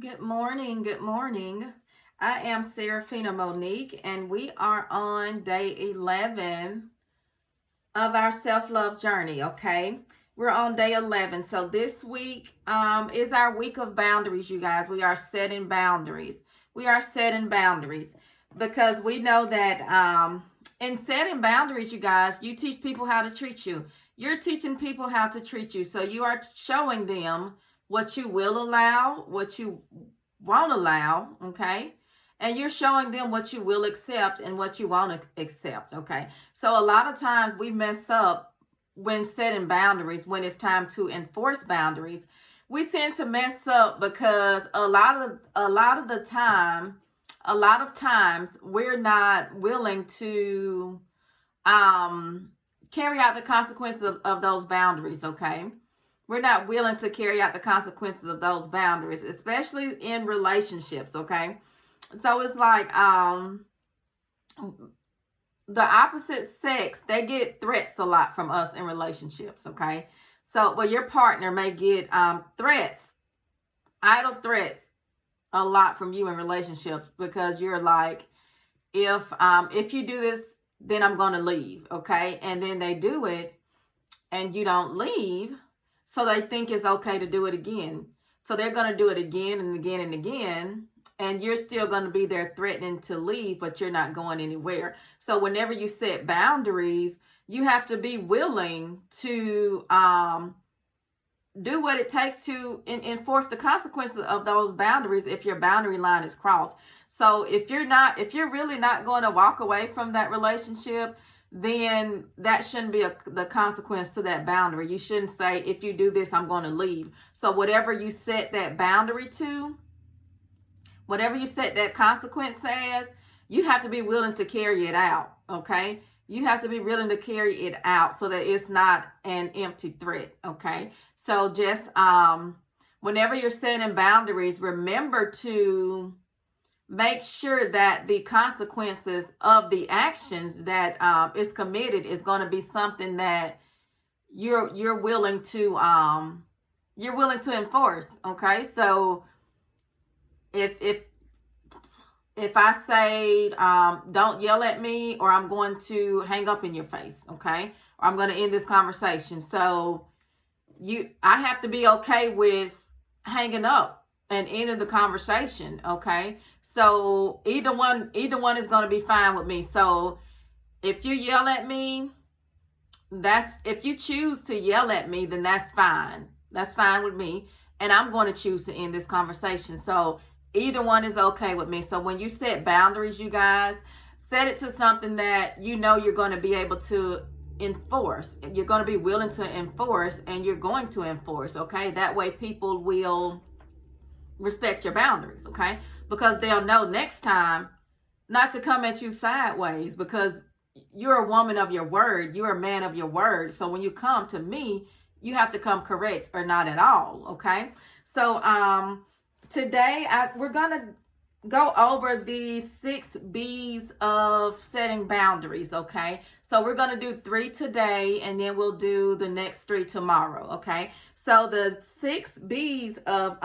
Good morning. Good morning. I am Serafina Monique, and we are on day 11 of our self love journey. Okay, we're on day 11. So this week is our week of boundaries, you guys. We are setting boundaries. We are setting boundaries because we know that in setting boundaries, you guys, you teach people how to treat you. You're teaching people how to treat you. So you are showing them what you will allow, what you won't allow, okay? And you're showing them what you will accept and what you won't accept, okay? So a lot of times we mess up when setting boundaries, when it's time to enforce boundaries. We tend to mess up because a lot of times we're not willing to um carry out the consequences of those boundaries, okay? We're not willing to carry out the consequences of those boundaries, especially in relationships, okay? So it's like the opposite sex, they get threats a lot from us in relationships, okay? So well, your partner may get threats, idle threats, a lot from you in relationships because you're like, if you do this, then I'm going to leave, okay? And then they do it and you don't leave, so they think it's okay to do it again. So they're going to do it again and again and again, and you're still going to be there threatening to leave, but you're not going anywhere. So whenever you set boundaries, you have to be willing to do what it takes to enforce the consequences of those boundaries if your boundary line is crossed. So if you're really not going to walk away from that relationship, then that shouldn't be the consequence to that boundary. You shouldn't say, if you do this, I'm going to leave. So whatever you set that boundary to, whatever you set that consequence as, you have to be willing to carry it out, okay? You have to be willing to carry it out so that it's not an empty threat, okay? So just whenever you're setting boundaries, remember to make sure that the consequences of the actions that is committed is going to be something that you're willing to enforce, okay? So if I say don't yell at me, or I'm going to hang up in your face, okay, or I'm going to end this conversation, so I have to be okay with hanging up and ending the conversation, okay? So either one is going to be fine with me. So if you yell at me, if you choose to yell at me, then that's fine. That's fine with me. And I'm going to choose to end this conversation. So either one is okay with me. So when you set boundaries, you guys, set it to something that you know you're going to be able to enforce. You're going to be willing to enforce, and you're going to enforce, okay? That way people will respect your boundaries, okay? Because they'll know next time not to come at you sideways, because you're a woman of your word, you're a man of your word. So when you come to me, you have to come correct or not at all, okay? So today we're gonna go over the 6 B's of setting boundaries, okay? So we're gonna do 3 today, and then we'll do the next 3 tomorrow, okay? So the 6 B's of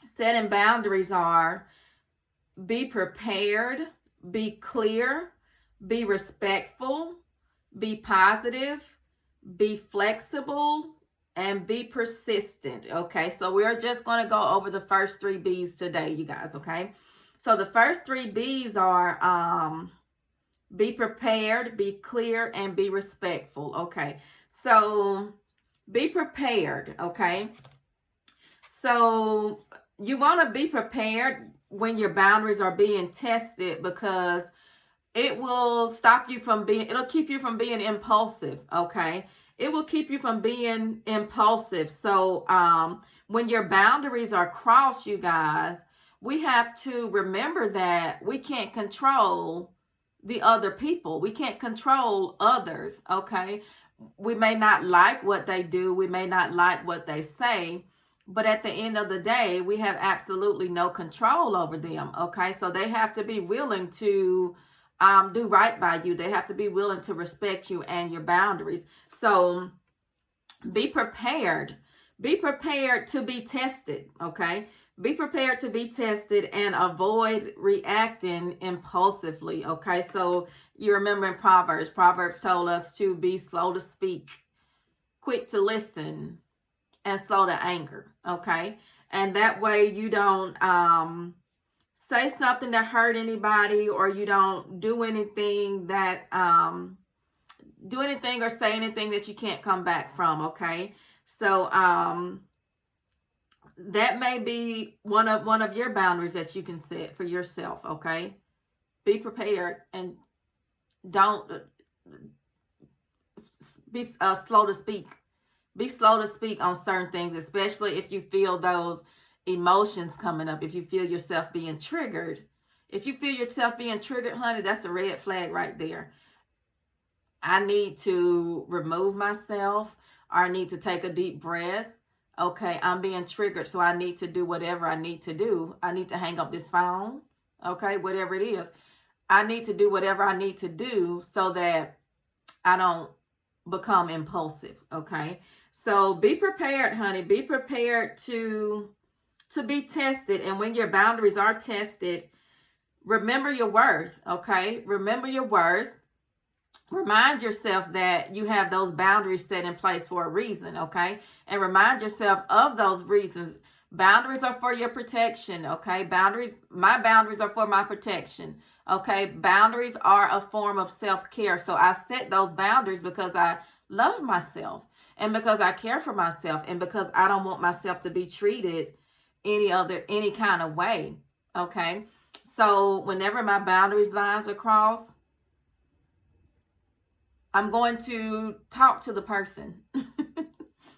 setting boundaries are: be prepared, be clear, be respectful, be positive, be flexible, and be persistent. Okay, so we're just going to go over the first 3 B's today, you guys. Okay, so the first 3 B's are be prepared, be clear, and be respectful. Okay, so be prepared. Okay, so you want to be prepared when your boundaries are being tested, because it will stop you from being, it'll keep you from being impulsive, okay? It will keep you from being impulsive. So when your boundaries are crossed, you guys, we have to remember that we can't control the other people. We can't control others, okay? We may not like what they do, we may not like what they say, but at the end of the day, we have absolutely no control over them, okay? So they have to be willing to do right by you. They have to be willing to respect you and your boundaries. So be prepared. Be prepared to be tested, okay? Be prepared to be tested and avoid reacting impulsively. Okay, so you remember in Proverbs told us to be slow to speak, quick to listen, and slow to anger. Okay, and that way you don't say something to hurt anybody, or you don't do anything that do anything or say anything that you can't come back from. Okay, so that may be one of your boundaries that you can set for yourself. Okay, be prepared and don't be slow to speak. Be slow to speak on certain things, especially if you feel those emotions coming up. If you feel yourself being triggered, honey, that's a red flag right there. I need to remove myself, or I need to take a deep breath. Okay, I'm being triggered, so I need to do whatever I need to do. I need to hang up this phone. Okay, whatever it is. I need to do whatever I need to do so that I don't become impulsive. Okay, so be prepared, honey. Be prepared to be tested. And when your boundaries are tested, remember your worth. Okay, remember your worth. Remind yourself that you have those boundaries set in place for a reason. Okay, and remind yourself of those reasons. Boundaries are for your protection. Okay, my boundaries are for my protection. Okay, boundaries are a form of self-care. So I set those boundaries because I love myself, and because I care for myself, and because I don't want myself to be treated any kind of way. Okay, so whenever my boundary lines are crossed, I'm going to talk to the person.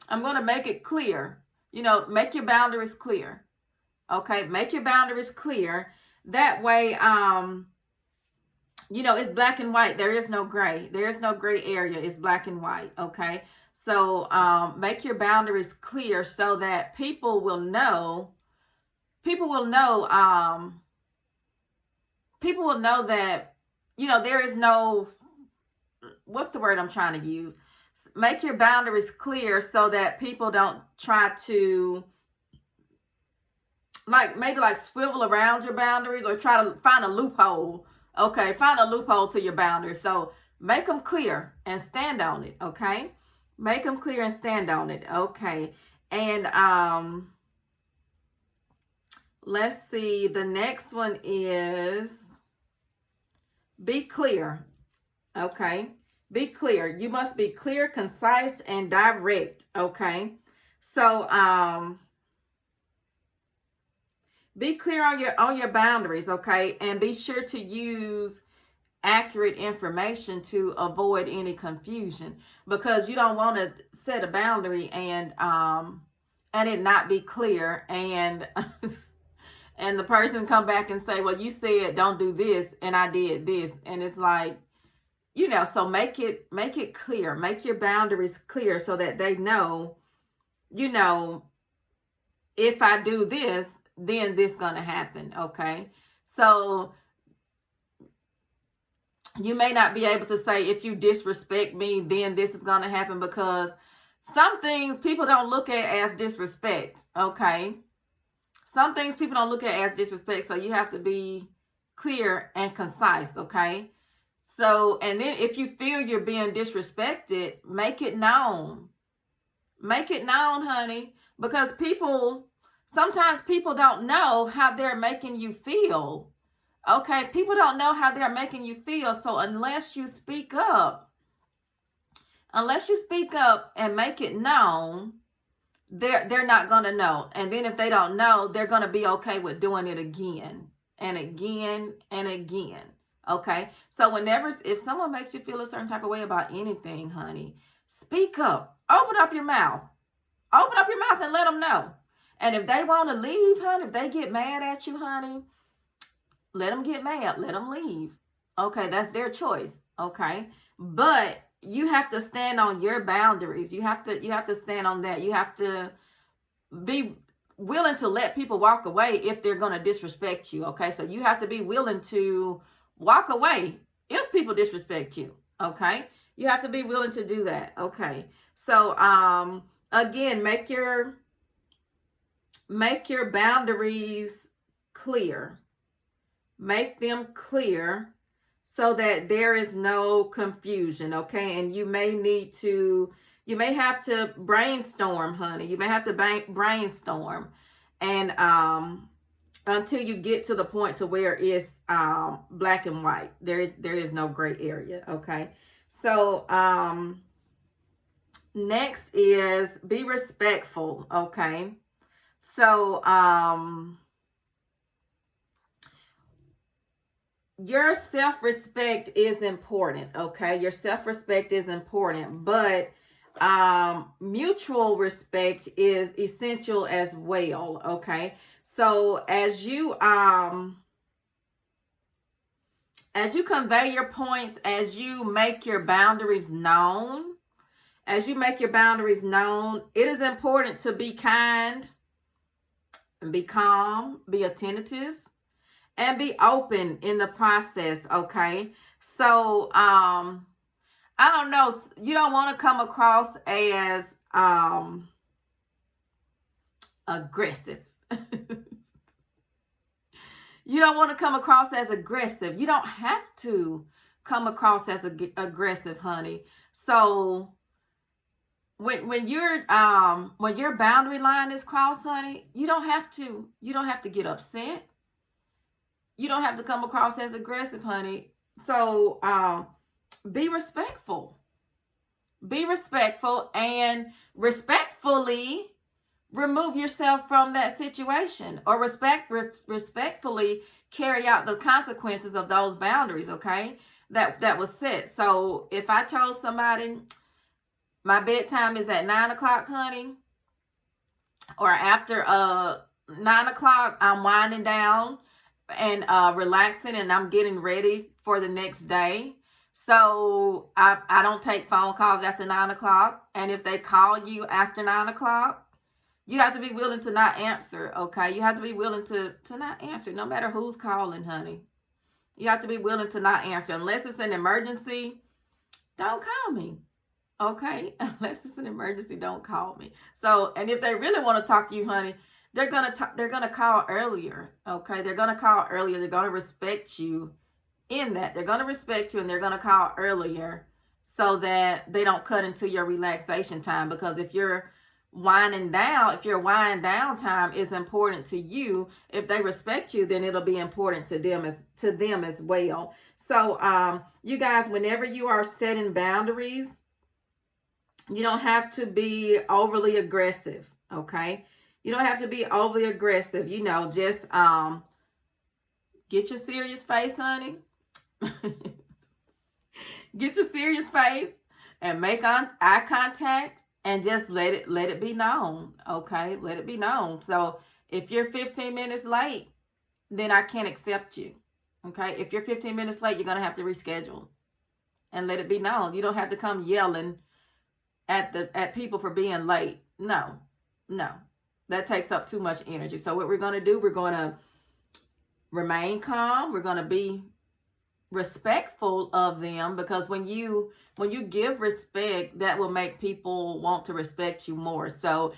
I'm going to make it clear. Make your boundaries clear. Okay, make your boundaries clear. That way, it's black and white. There is no gray. There is no gray area. It's black and white. Okay, so make your boundaries clear so that people will know. People will know that there is no, what's the word I'm trying to use? Make your boundaries clear so that people don't try to maybe swivel around your boundaries or try to find a loophole. Okay, find a loophole to your boundaries. So make them clear and stand on it. Okay, make them clear and stand on it. Okay, and let's see. The next one is be clear. Okay, be clear. You must be clear, concise, and direct. Okay, so be clear on your boundaries. Okay, and be sure to use accurate information to avoid any confusion, because you don't want to set a boundary and it not be clear, and and the person come back and say, well, you said don't do this and I did this, and it's like, so make it clear. Make your boundaries clear so that they know, if I do this, then this gonna happen. Okay, so you may not be able to say, if you disrespect me, then this is gonna happen, because some things people don't look at as disrespect. Okay, some things people don't look at as disrespect, so you have to be clear and concise. Okay, so, and then if you feel you're being disrespected, make it known. Make it known, honey, because sometimes people don't know how they're making you feel. Okay, people don't know how they're making you feel. So unless you speak up and make it known, they're not going to know. And then if they don't know, they're going to be okay with doing it again and again and again. Okay, so if someone makes you feel a certain type of way about anything, honey, speak up. Open up your mouth. Open up your mouth and let them know. And if they want to leave, honey, if they get mad at you, honey, let them get mad. Let them leave. Okay, that's their choice. Okay, but you have to stand on your boundaries. You have to stand on that. You have to be willing to let people walk away if they're going to disrespect you. Okay, so you have to be willing to walk away if people disrespect you. Okay, you have to be willing to do that. Okay, so again, make your make your boundaries clear. Make them clear so that there is no confusion, okay? And you may have to brainstorm, honey. You may have to brainstorm, and until you get to the point to where it's black and white. There is no gray area, okay? So next is be respectful, okay? So your self-respect is important, okay? Your self-respect is important, but mutual respect is essential as well, okay? So as you convey your points, as you make your boundaries known, it is important to be kind and be calm, be attentive, and be open in the process, okay? So I don't know, you don't want to come across as aggressive. You don't want to come across as aggressive. You don't have to come across as aggressive, honey. So when your boundary line is crossed, honey, you don't have to get upset. You don't have to come across as aggressive, honey. So be respectful. Be respectful and respectfully remove yourself from that situation, or respectfully carry out the consequences of those boundaries, okay? That was set. So if I told somebody my bedtime is at 9 o'clock, honey, or after 9 o'clock, I'm winding down and relaxing, and I'm getting ready for the next day. So I don't take phone calls after 9 o'clock. And if they call you after 9 o'clock, you have to be willing to not answer, okay? You have to be willing to not answer, no matter who's calling, honey. You have to be willing to not answer. Unless it's an emergency, don't call me, okay? Unless it's an emergency, don't call me. So, and if they really want to talk to you, honey, they're gonna call earlier, okay? They're gonna call earlier. They're gonna respect you in that. They're gonna respect you, and they're gonna call earlier so that they don't cut into your relaxation time. Because if your winding down time is important to you, if they respect you, then it'll be important to them as well. So you guys, whenever you are setting boundaries, you don't have to be overly aggressive, okay? You don't have to be overly aggressive. Just get your serious face, honey. Get your serious face and make eye contact, and just let it be known, okay? Let it be known. So if you're 15 minutes late, then I can't accept you, okay? If you're 15 minutes late, you're going to have to reschedule, and let it be known. You don't have to come yelling at people for being late. No. That takes up too much energy. So what we're going to do, we're going to remain calm. We're going to be respectful of them, because when you give respect, that will make people want to respect you more. So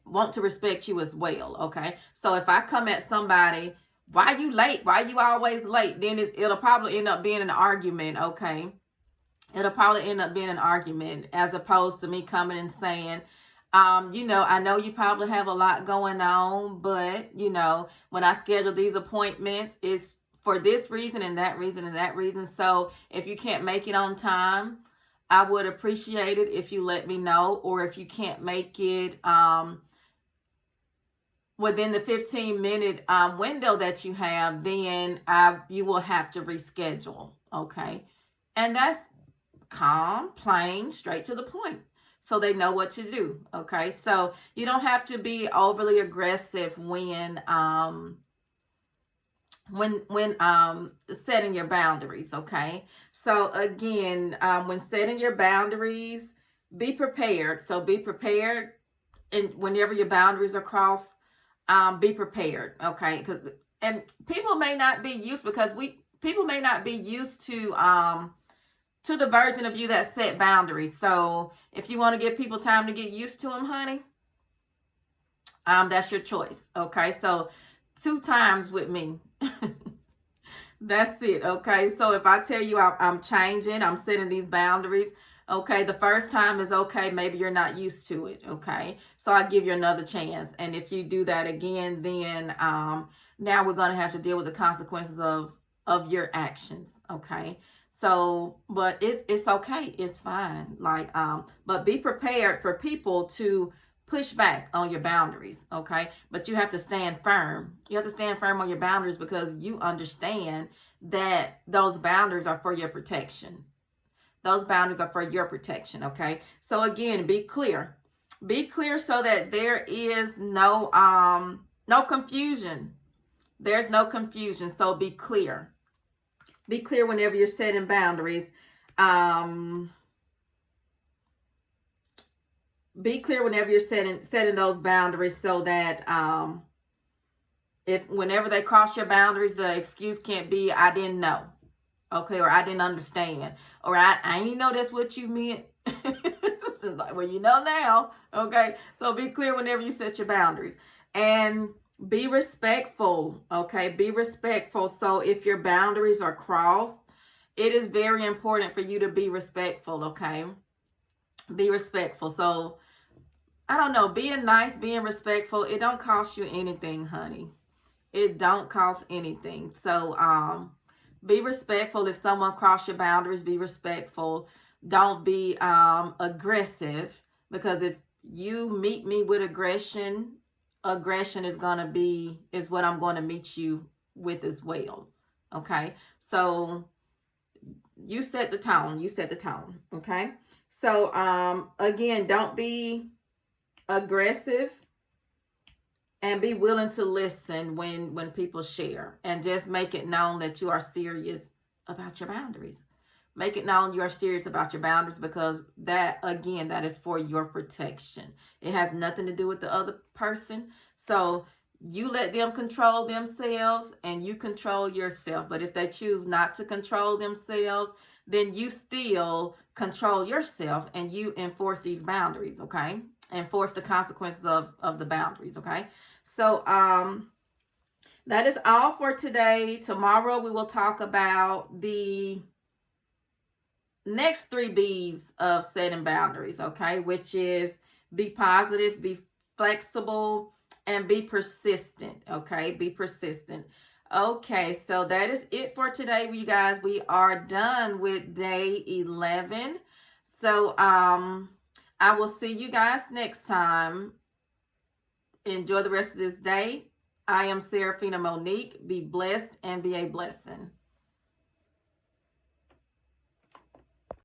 want to respect you as well, okay? So if I come at somebody, why you late? Why you always late? Then it'll probably end up being an argument, okay? It'll probably end up being an argument, as opposed to me coming and saying, I know you probably have a lot going on, but when I schedule these appointments, it's for this reason and that reason and that reason. So if you can't make it on time, I would appreciate it if you let me know. Or if you can't make it within the 15-minute window that you have, then you will have to reschedule, okay? And that's calm, plain, straight to the point, so they know what to do, okay? So you don't have to be overly aggressive when setting your boundaries, okay? So again, when setting your boundaries, be prepared. So be prepared, and whenever your boundaries are crossed, be prepared, okay? And people may not be used, because people may not be used to the version of you that set boundaries. So if you want to give people time to get used to them, honey, That's your choice. Okay. So 2 times with me. That's it. Okay. So if I tell you I'm changing, I'm setting these boundaries. Okay. The first time is okay. Maybe you're not used to it. Okay. So I give you another chance. And if you do that again, then now we're going to have to deal with the consequences of your actions. Okay. So, but it's okay. It's fine. Like, but be prepared for people to push back on your boundaries. Okay. But you have to stand firm. You have to stand firm on your boundaries because you understand that those boundaries are for your protection. Those boundaries are for your protection. Okay. So again, be clear. Be clear so that there is no confusion. There's no confusion. So be clear. Be clear whenever you're setting boundaries. Be clear whenever you're setting those boundaries so that if whenever they cross your boundaries, the excuse can't be I didn't know, okay, or I didn't understand, or I ain't know that's what you meant. Like, well, you know now, okay. So be clear whenever you set your boundaries, and be respectful, okay. Be respectful. So if your boundaries are crossed, it is very important for you to be respectful, okay. Be respectful. So I don't know, being nice, being respectful, it don't cost you anything, honey. It don't cost anything. So be respectful. If someone cross your boundaries, be respectful. Don't be aggressive, because if you meet me with aggression is what I'm going to meet you with as well. Okay. So you set the tone. You set the tone. Okay. So again, don't be aggressive, and be willing to listen when people share, and just make it known that you are serious about your boundaries. Make it known you are serious about your boundaries, because that, again, that is for your protection. It has nothing to do with the other person. So you let them control themselves and you control yourself. But if they choose not to control themselves, then you still control yourself and you enforce these boundaries, okay? Enforce the consequences of the boundaries, okay? So that is all for today. Tomorrow we will talk about the next 3 B's of setting boundaries, okay? Which is be positive, be flexible, and be persistent, okay? Be persistent. Okay, so that is it for today, you guys. We are done with day 11. So I will see you guys next time. Enjoy the rest of this day. I am Seraphina Monique. Be blessed and be a blessing.